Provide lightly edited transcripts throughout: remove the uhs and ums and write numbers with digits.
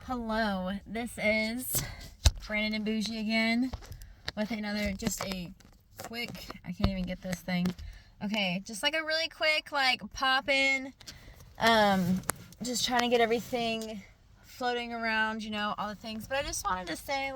Hello, this is Brandon and Bougie again with another, just a quick, I can't even get this thing. Okay, just like a really quick, pop in, just trying to get everything floating around, all the things. But I just wanted to say,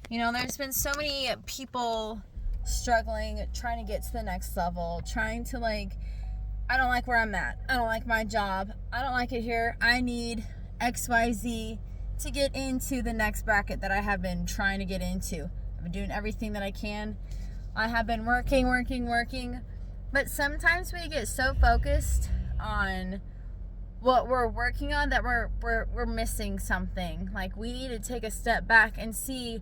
there's been so many people struggling, trying to get to the next level, trying to, I don't like where I'm at. I don't like my job. I don't like it here. I need XYZ to get into the next bracket that I have been trying to get into. I've been doing everything that I can. I have been working, but sometimes we get so focused on what we're working on that we're missing something. Like, we need to take a step back and see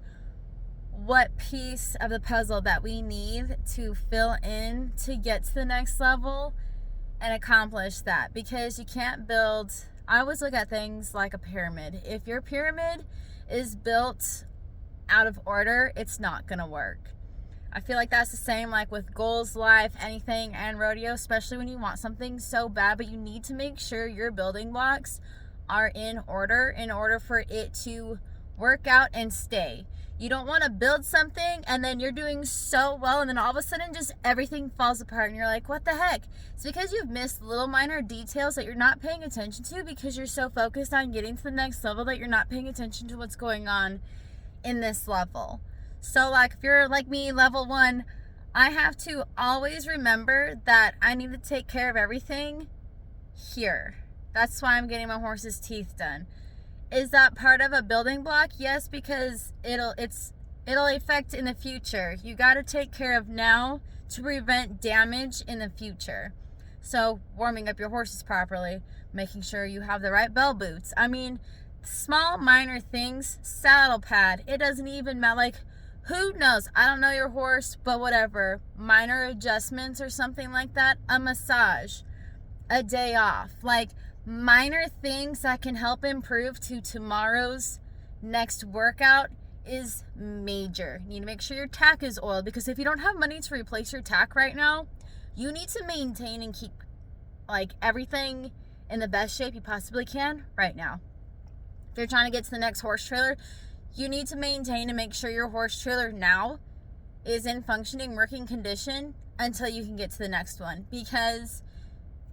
what piece of the puzzle that we need to fill in to get to the next level and accomplish that. Because you can't build, I always look at things like a pyramid. If your pyramid is built out of order, it's not gonna work. I feel like that's the same with goals, life, anything, and rodeo, especially when you want something so bad, but you need to make sure your building blocks are in order for it to work out and stay. You don't want to build something and then you're doing so well and then all of a sudden just everything falls apart and you're like, what the heck? It's because you've missed little minor details that you're not paying attention to because you're so focused on getting to the next level that you're not paying attention to what's going on in this level. So if you're like me, level 1, I have to always remember that I need to take care of everything here. That's why I'm getting my horse's teeth done. Is that part of a building block? Yes, because it'll affect in the future. You got to take care of now to prevent damage in the future. So warming up your horses properly, making sure you have the right bell boots. I mean, small minor things, saddle pad. It doesn't even matter. Who knows? I don't know your horse, but whatever. Minor adjustments or something like that. A massage, a day off. Minor things that can help improve to tomorrow's next workout is major. You need to make sure your tack is oiled, because if you don't have money to replace your tack right now, you need to maintain and keep everything in the best shape you possibly can right now. If you're trying to get to the next horse trailer, you need to maintain and make sure your horse trailer now is in functioning working condition until you can get to the next one, because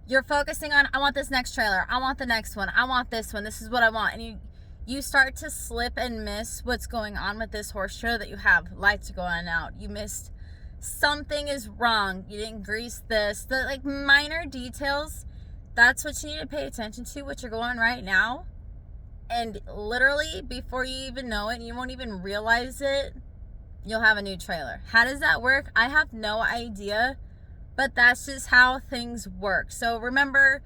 you're focusing on, I want this next trailer, I want the next one, I want this one, this is what I want. And you start to slip and miss what's going on with this horse trailer that you have. Lights are going out. You missed, something is wrong. You didn't grease this. The minor details, that's what you need to pay attention to, what you're going right now. And literally, before you even know it, and you won't even realize it, you'll have a new trailer. How does that work? I have no idea. But that's just how things work. So remember,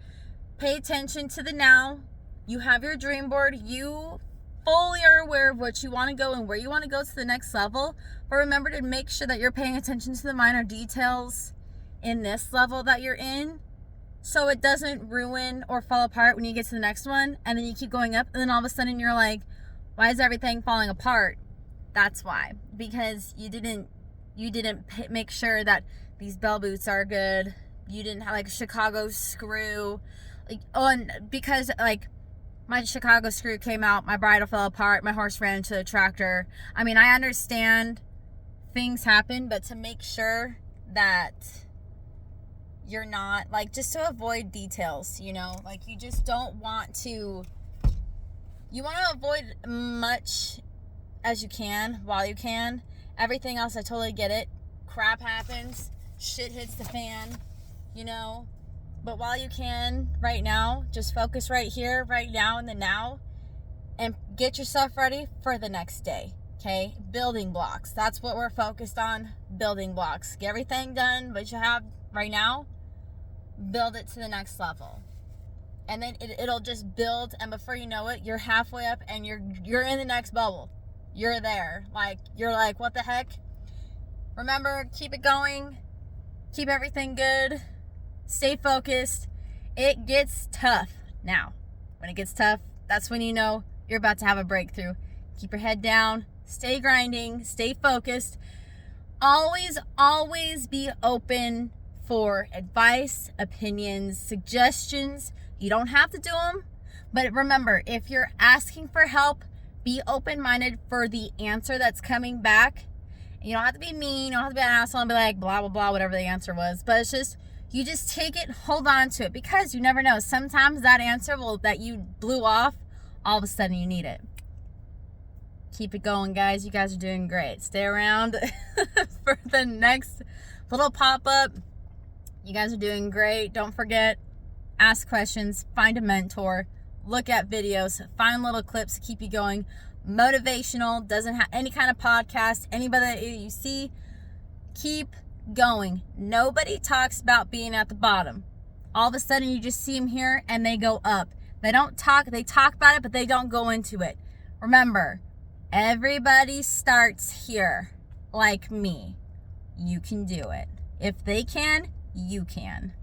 pay attention to the now. You have your dream board. You fully are aware of what you want to go and where you want to go to the next level. But remember to make sure that you're paying attention to the minor details in this level that you're in, so it doesn't ruin or fall apart when you get to the next one. And then you keep going up, and then all of a sudden you're like, why is everything falling apart? That's why. Because you didn't make sure that these bell boots are good. You didn't have a Chicago screw. And because my Chicago screw came out, my bridle fell apart, my horse ran into the tractor. I mean, I understand things happen, but to make sure that you're not, just to avoid details, you just don't want to, you want to avoid much as you can while you can. Everything else, I totally get it. Crap happens. Shit hits the fan, But while you can, right now, just focus right here, right now, in the now, and get yourself ready for the next day, okay? Building blocks. That's what we're focused on, building blocks. Get everything done, but you have right now, build it to the next level. And then it'll just build, and before you know it, you're halfway up, and you're in the next bubble. You're there. You're what the heck? Remember, keep it going. Keep everything good. Stay focused. It gets tough. Now, when it gets tough, that's when you know you're about to have a breakthrough. Keep your head down. Stay grinding. Stay focused. Always be open for advice, opinions, suggestions. You don't have to do them, But remember, if you're asking for help, be open-minded for the answer that's coming back. You don't have to be mean, you don't have to be an asshole and be like blah blah blah, whatever the answer was. But it's just, you just take it, hold on to it, because you never know. Sometimes that answer that you blew off, all of a sudden you need it. Keep it going, guys. You guys are doing great. Stay around for the next little pop-up. You guys are doing great. Don't forget, ask questions, find a mentor, look at videos, find little clips to keep you going. Motivational, doesn't have any kind of podcast. Anybody that you see, keep going. Nobody talks about being at the bottom. All of a sudden you just see them here and they go up. They talk about it, but they don't go into it. Remember, everybody starts here, like me. You can do it. If they can, you can.